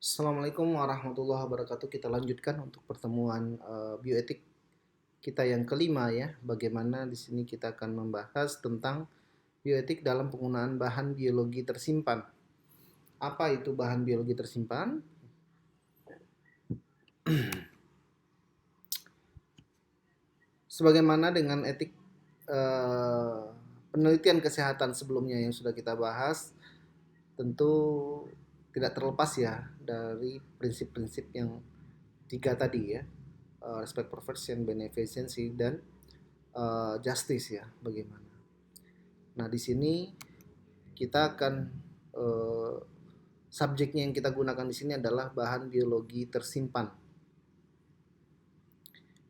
Assalamualaikum warahmatullahi wabarakatuh. Kita lanjutkan untuk pertemuan bioetik kita yang kelima ya. Bagaimana di sini kita akan membahas tentang bioetik dalam penggunaan bahan biologi tersimpan. Apa itu bahan biologi tersimpan? Sebagaimana dengan etik eh, penelitian kesehatan sebelumnya yang sudah kita bahas, tentu tidak terlepas ya dari prinsip-prinsip yang tiga tadi ya. Respect, perfection, beneficence, dan justice ya, bagaimana. Nah, di sini kita akan uh, subjeknya yang kita gunakan di sini adalah bahan biologi tersimpan.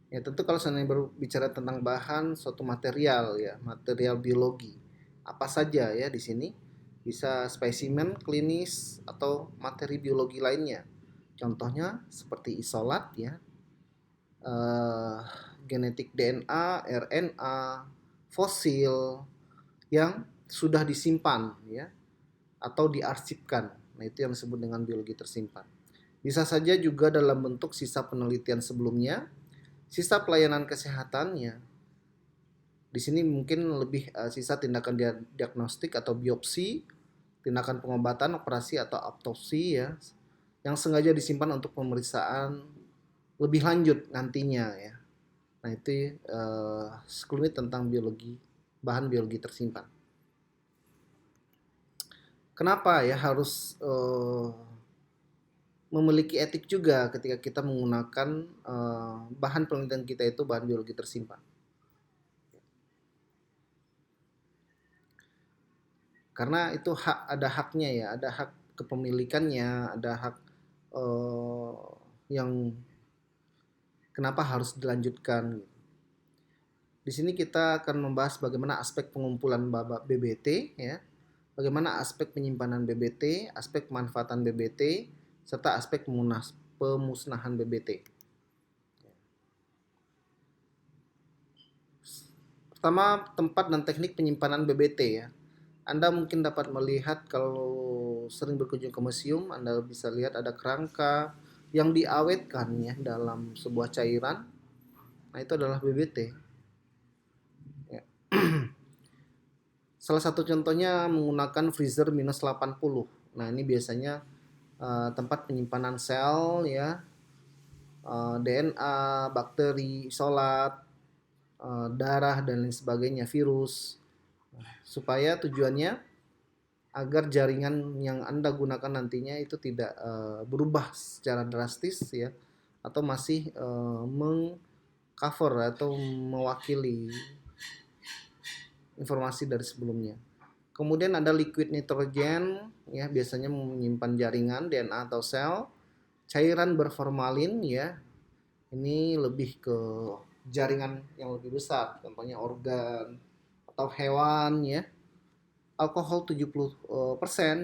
Ya, tentu kalau seandainya berbicara tentang bahan suatu material ya, material biologi. Apa saja ya di sini? Bisa spesimen klinis atau materi biologi lainnya. Contohnya seperti isolat ya, uh, genetik DNA, RNA, fosil yang sudah disimpan ya atau diarsipkan. Nah, itu yang disebut dengan biologi tersimpan. Bisa saja juga dalam bentuk sisa penelitian sebelumnya, sisa pelayanan kesehatannya. Di sini mungkin lebih sisa tindakan diagnostik atau biopsi, tindakan pengobatan, operasi atau autopsi ya, yang sengaja disimpan untuk pemeriksaan lebih lanjut nantinya ya. Nah, itu sekelumit tentang biologi, bahan biologi tersimpan. Kenapa ya harus memiliki etik juga ketika kita menggunakan bahan penelitian kita itu bahan biologi tersimpan? Karena itu ada haknya ya, ada hak kepemilikannya, ada hak eh, yang kenapa harus dilanjutkan. Di sini kita akan membahas bagaimana aspek pengumpulan BBT ya, bagaimana aspek penyimpanan BBT, aspek pemanfaatan BBT, serta aspek pemusnahan BBT. Pertama, tempat dan teknik penyimpanan BBT ya. Anda mungkin dapat melihat kalau sering berkunjung ke museum, Anda bisa lihat ada kerangka yang diawetkan ya dalam sebuah cairan. Nah, itu adalah BBT. Ya. Salah satu contohnya menggunakan freezer minus 80. Nah, ini biasanya tempat penyimpanan sel ya, DNA, bakteri, isolat, darah dan lain sebagainya, virus. Supaya tujuannya agar jaringan yang Anda gunakan nantinya itu tidak berubah secara drastis ya, atau masih mengcover atau mewakili informasi dari sebelumnya. Kemudian ada liquid nitrogen ya, biasanya menyimpan jaringan DNA atau sel. Cairan berformalin ya, ini lebih ke jaringan yang lebih besar, contohnya organ atau hewan ya. Alkohol 70%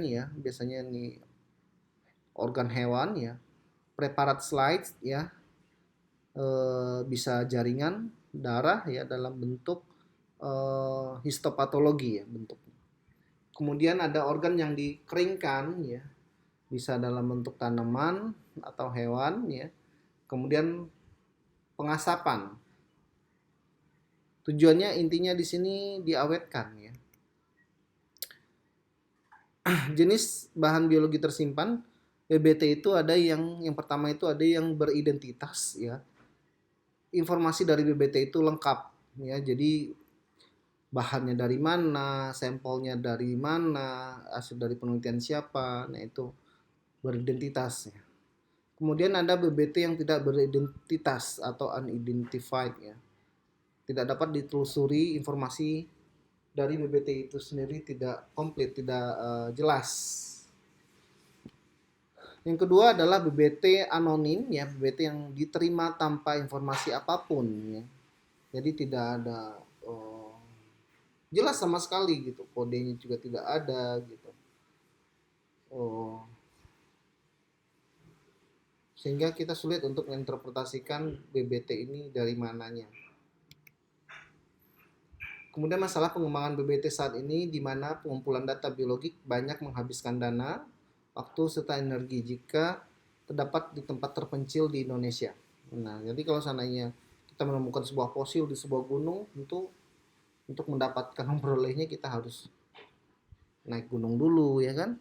ya, biasanya ini organ hewan ya. Preparat slides ya, bisa jaringan darah ya dalam bentuk histopatologi ya bentuknya. Kemudian ada organ yang dikeringkan ya, bisa dalam bentuk tanaman atau hewan ya. Kemudian pengasapan. Tujuannya intinya di sini diawetkan ya. Jenis bahan biologi tersimpan BBT itu ada yang pertama itu ada yang beridentitas ya. Informasi dari BBT itu lengkap ya. Jadi bahannya dari mana, sampelnya dari mana, hasil dari penelitian siapa. Nah, itu beridentitas ya. Kemudian ada BBT yang tidak beridentitas atau unidentified ya. Tidak dapat ditelusuri, informasi dari BBT itu sendiri tidak komplit, tidak jelas. Yang kedua adalah BBT anonim ya, BBT yang diterima tanpa informasi apapun ya. Jadi tidak ada jelas sama sekali gitu, kodenya juga tidak ada gitu. Sehingga kita sulit untuk menginterpretasikan BBT ini dari mananya. Kemudian masalah pengembangan BBT saat ini di mana pengumpulan data biologik banyak menghabiskan dana, waktu serta energi jika terdapat di tempat terpencil di Indonesia. Nah, jadi kalau seandainya kita menemukan sebuah fosil di sebuah gunung, tentu untuk mendapatkan memperolehnya kita harus naik gunung dulu, ya kan?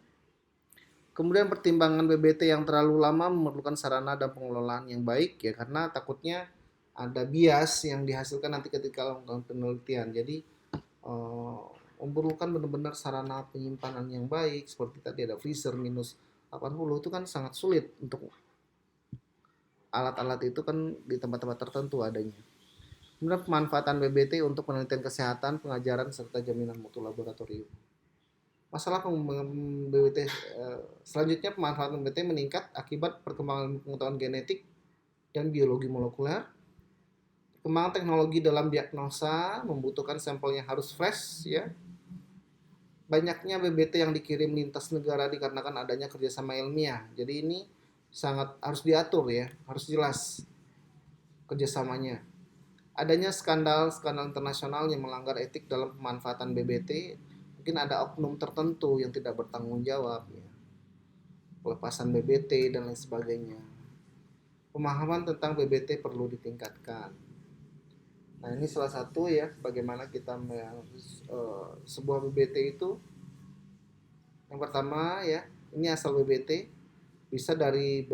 Kemudian pertimbangan BBT yang terlalu lama memerlukan sarana dan pengelolaan yang baik, ya, karena takutnya ada bias yang dihasilkan nanti ketika melakukan penelitian. Jadi memerlukan benar-benar sarana penyimpanan yang baik, seperti tadi ada freezer minus 80, itu kan sangat sulit untuk alat-alat itu kan di tempat-tempat tertentu adanya. Kemudian pemanfaatan BBT untuk penelitian kesehatan, pengajaran, serta jaminan mutu laboratorium. Masalah BBT selanjutnya, pemanfaatan BBT meningkat akibat perkembangan pengetahuan genetik dan biologi molekuler. Perkembangan teknologi dalam diagnosa membutuhkan sampel yang harus fresh, ya. Banyaknya BBT yang dikirim lintas negara dikarenakan adanya kerjasama ilmiah. Jadi ini sangat harus diatur, ya, harus jelas kerjasamanya. Adanya skandal-skandal internasional yang melanggar etik dalam pemanfaatan BBT. Mungkin ada oknum tertentu yang tidak bertanggung jawab, ya. Pelepasan BBT dan lain sebagainya. Pemahaman tentang BBT perlu ditingkatkan. Nah, ini salah satu, ya, bagaimana kita sebuah BBT itu. Yang pertama, ya, ini asal BBT bisa dari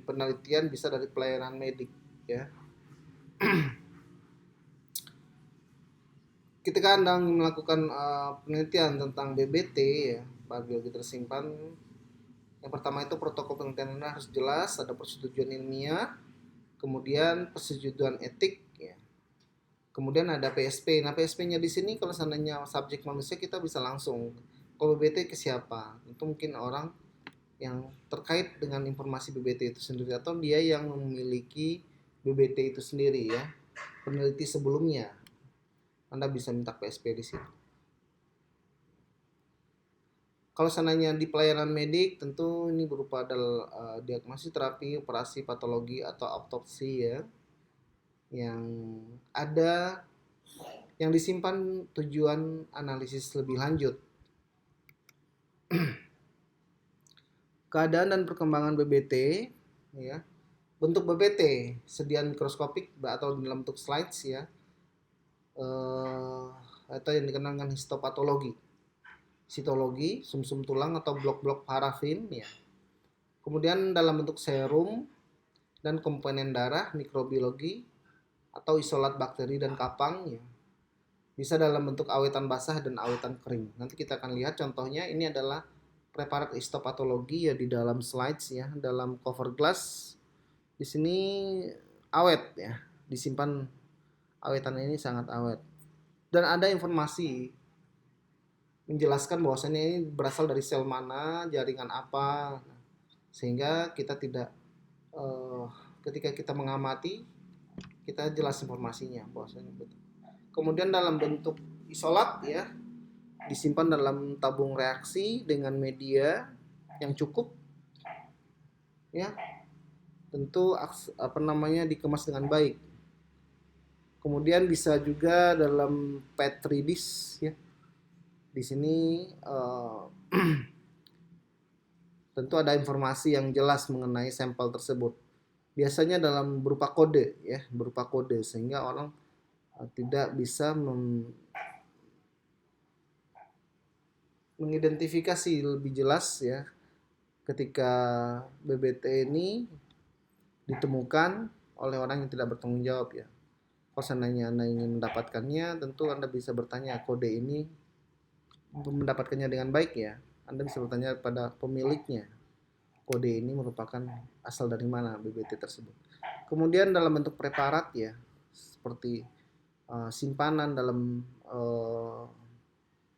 penelitian, bisa dari pelayanan medik, ya. Ketika Anda melakukan penelitian tentang BBT, ya, biologi tersimpan, yang pertama itu protokol penelitian Anda harus jelas, ada persetujuan ilmiah, kemudian persetujuan etik, ya. Kemudian ada PSP. Nah, PSP-nya di sini kalau seandainya subjek manusia kita bisa langsung. Kalau BBT ke siapa? Itu mungkin orang yang terkait dengan informasi BBT itu sendiri atau dia yang memiliki BBT itu sendiri, ya. Peneliti sebelumnya. Anda bisa minta PSP di sini. Kalau seandainya di pelayanan medik, tentu ini berupa diagnosis, terapi, operasi, patologi, atau autopsi, ya, yang ada yang disimpan tujuan analisis lebih lanjut. Keadaan dan perkembangan BBT, ya. Bentuk BBT, sediaan mikroskopik atau dalam bentuk slides, ya, atau yang dikenal dengan histopatologi, sitologi, sumsum tulang atau blok-blok parafin, ya. Kemudian dalam bentuk serum dan komponen darah, mikrobiologi atau isolat bakteri dan kapang, ya. Bisa dalam bentuk awetan basah dan awetan kering. Nanti kita akan lihat contohnya. Ini adalah preparat histopatologi, ya, di dalam slides, ya, dalam cover glass. Di sini awet, ya, disimpan, awetan ini sangat awet. Dan ada informasi menjelaskan bahwasannya ini berasal dari sel mana, jaringan apa, sehingga kita tidak ketika kita mengamati kita jelas informasinya bahwasanya betul. Kemudian dalam bentuk isolat, ya, disimpan dalam tabung reaksi dengan media yang cukup, ya, tentu dikemas dengan baik. Kemudian bisa juga dalam petri dish, ya. Di sini tentu ada informasi yang jelas mengenai sampel tersebut. Biasanya dalam berupa kode, ya, berupa kode, sehingga orang tidak bisa mengidentifikasi lebih jelas, ya, ketika BBT ini ditemukan oleh orang yang tidak bertanggung jawab, ya. Kalau seandainya Anda ingin mendapatkannya, tentu Anda bisa bertanya kode ini untuk mendapatkannya dengan baik, ya. Anda bisa bertanya pada pemiliknya, kode ini merupakan asal dari mana BBT tersebut. Kemudian dalam bentuk preparat, ya, seperti simpanan dalam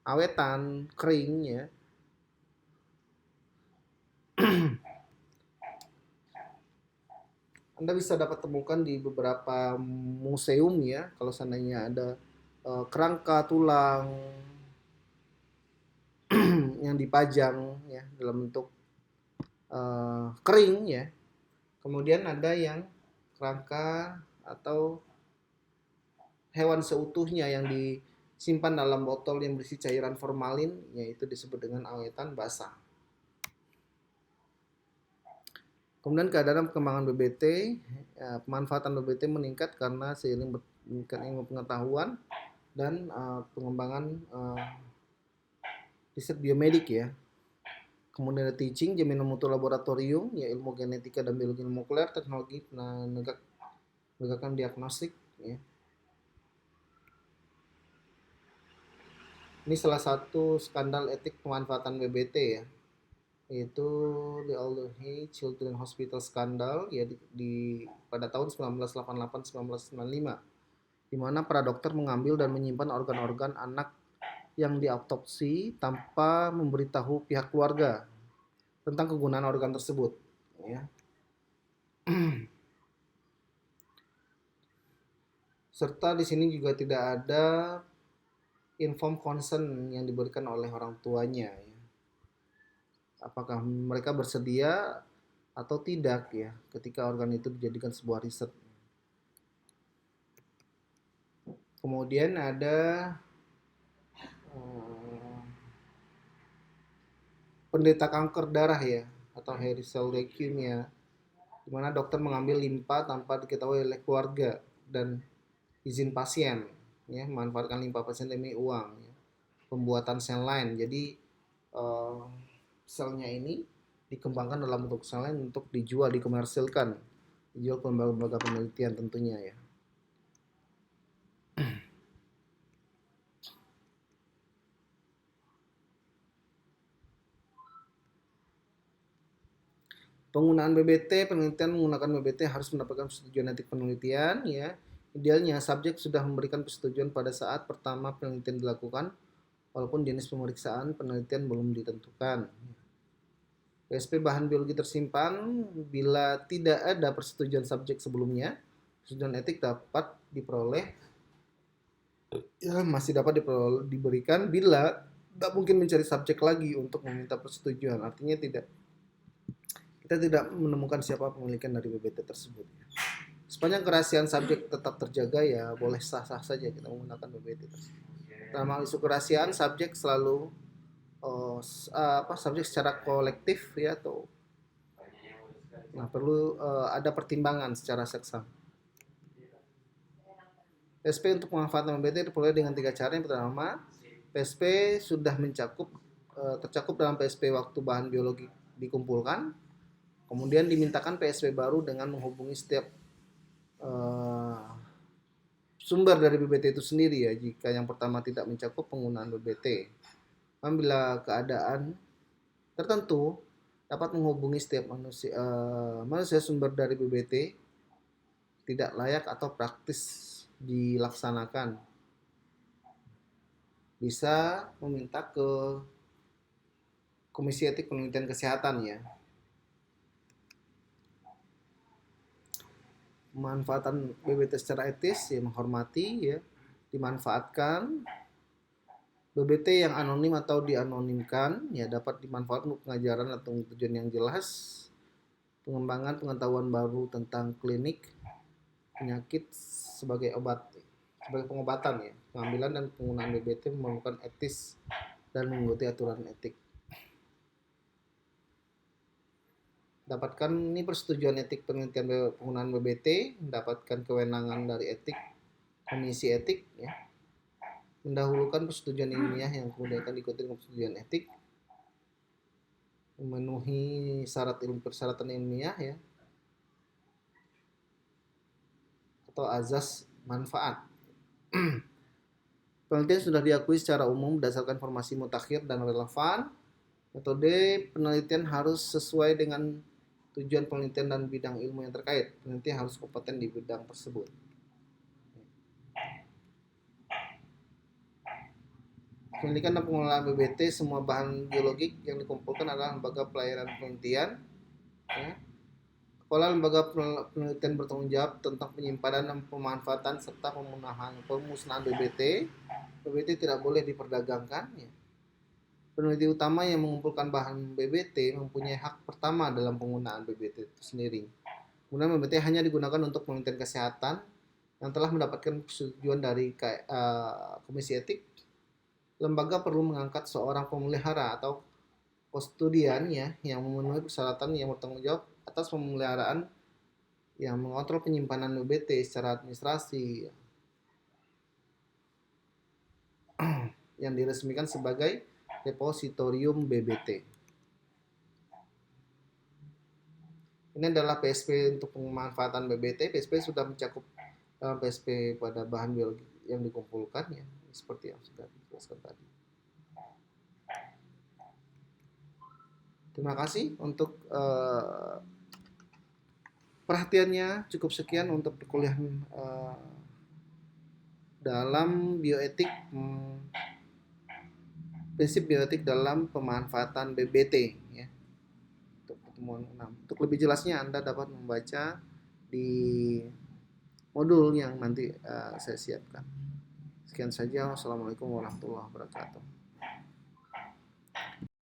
awetan kering, ya. Anda bisa dapat temukan di beberapa museum, ya, kalau seandainya ada kerangka tulang yang dipajang, ya, dalam bentuk kering, ya. Kemudian ada yang kerangka atau hewan seutuhnya yang disimpan dalam botol yang berisi cairan formalin, yaitu disebut dengan awetan basah. Kemudian keadaan perkembangan BBT, ya, pemanfaatan BBT meningkat karena seiring meningkatnya ilmu pengetahuan dan pengembangan riset biomedik ya. Kemudian ada teaching, jaminan mutu laboratorium, ya ilmu genetika dan biologi molekuler, teknologi penegakan diagnostik. Ya. Ini salah satu skandal etik pemanfaatan BBT ya, yaitu the Alderney Children Hospital Scandal ya pada tahun 1988-1995, di mana para dokter mengambil dan menyimpan organ-organ anak yang diautopsi tanpa memberitahu pihak keluarga tentang kegunaan organ tersebut. Ya. Serta di sini juga tidak ada informed consent yang diberikan oleh orang tuanya. Ya. Apakah mereka bersedia atau tidak ya ketika organ itu dijadikan sebuah riset. Kemudian ada penderita kanker darah ya atau hairy cell leukemia, di mana dokter mengambil limpa tanpa diketahui oleh keluarga dan izin pasien, ya memanfaatkan limpa pasien demi uang, ya. Pembuatan sel lain. Jadi selnya ini dikembangkan dalam bentuk sel lain untuk dijual, dikomersilkan, dijual ke lembaga penelitian tentunya ya. Penggunaan BBT, penelitian menggunakan BBT harus mendapatkan persetujuan etik penelitian ya. Idealnya subjek sudah memberikan persetujuan pada saat pertama penelitian dilakukan, walaupun jenis pemeriksaan penelitian belum ditentukan. PSP bahan biologi tersimpan bila tidak ada persetujuan subjek sebelumnya, persetujuan etik dapat diperoleh ya masih dapat diberikan bila tidak mungkin mencari subjek lagi untuk meminta persetujuan. Artinya kita tidak menemukan siapa pemilikan dari BBT tersebut. Sepanjang kerahasiaan subjek tetap terjaga ya boleh sah-sah saja kita menggunakan BBT tersebut. Dalam isu kerahasiaan subjek selalu subjek secara kolektif ya atau perlu ada pertimbangan secara seksama. PSP untuk pemanfaatan BBT diperoleh dengan 3 cara. Yang pertama, PSP sudah tercakup dalam PSP waktu bahan biologi dikumpulkan. Kemudian dimintakan PSP baru dengan menghubungi setiap sumber dari BBT itu sendiri ya, jika yang pertama tidak mencakup penggunaan BBT. Bila keadaan tertentu dapat menghubungi setiap manusia sumber dari BBT tidak layak atau praktis dilaksanakan. Bisa meminta ke Komisi Etik Penelitian Kesehatan ya. Pemanfaatan BBT secara etis ya menghormati ya, dimanfaatkan. BBT yang anonim atau dianonimkan ya dapat dimanfaatkan untuk pengajaran atau tujuan yang jelas, pengembangan pengetahuan baru tentang klinik penyakit sebagai pengobatan ya. Pengambilan dan penggunaan BBT memerlukan etis dan mengikuti aturan etik. Dapatkan ini persetujuan etik penelitian penggunaan BBT, mendapatkan kewenangan dari komisi etik ya. Mendahulukan persetujuan ilmiah yang kemudian akan diikuti dengan persetujuan etik, memenuhi persyaratan ilmiah ya, atau azas manfaat. Penelitian sudah diakui secara umum berdasarkan informasi mutakhir dan relevan. Metode penelitian harus sesuai dengan tujuan penelitian dan bidang ilmu yang terkait. Peneliti harus kompeten di bidang tersebut. Penelitian dan pengelolaan BBT, semua bahan biologik yang dikumpulkan adalah lembaga pelayanan penelitian. Ya. Kepala lembaga penelitian bertanggung jawab tentang penyimpanan dan pemanfaatan serta pemusnahan BBT. BBT tidak boleh diperdagangkan. Ya. Peneliti utama yang mengumpulkan bahan BBT mempunyai hak pertama dalam penggunaan BBT itu sendiri. Kemudian BBT hanya digunakan untuk penelitian kesehatan yang telah mendapatkan persetujuan dari Komisi Etik. Lembaga perlu mengangkat seorang pemelihara atau kustodian ya yang memenuhi persyaratan yang bertanggung jawab atas pemeliharaan yang mengontrol penyimpanan BBT secara administrasi yang diresmikan sebagai depositorium BBT. Ini adalah PSP untuk pemanfaatan BBT. PSP sudah mencakup dalam PSP pada bahan biologi yang dikumpulkan ya, seperti yang sudah dijelaskan tadi. Terima kasih untuk perhatiannya. Cukup sekian untuk perkuliahan dalam bioetik, prinsip bioetik dalam pemanfaatan BBT ya. Untuk pertemuan 6. Untuk lebih jelasnya Anda dapat membaca di modul yang nanti saya siapkan. Sekian saja. Wassalamualaikum warahmatullahi wabarakatuh.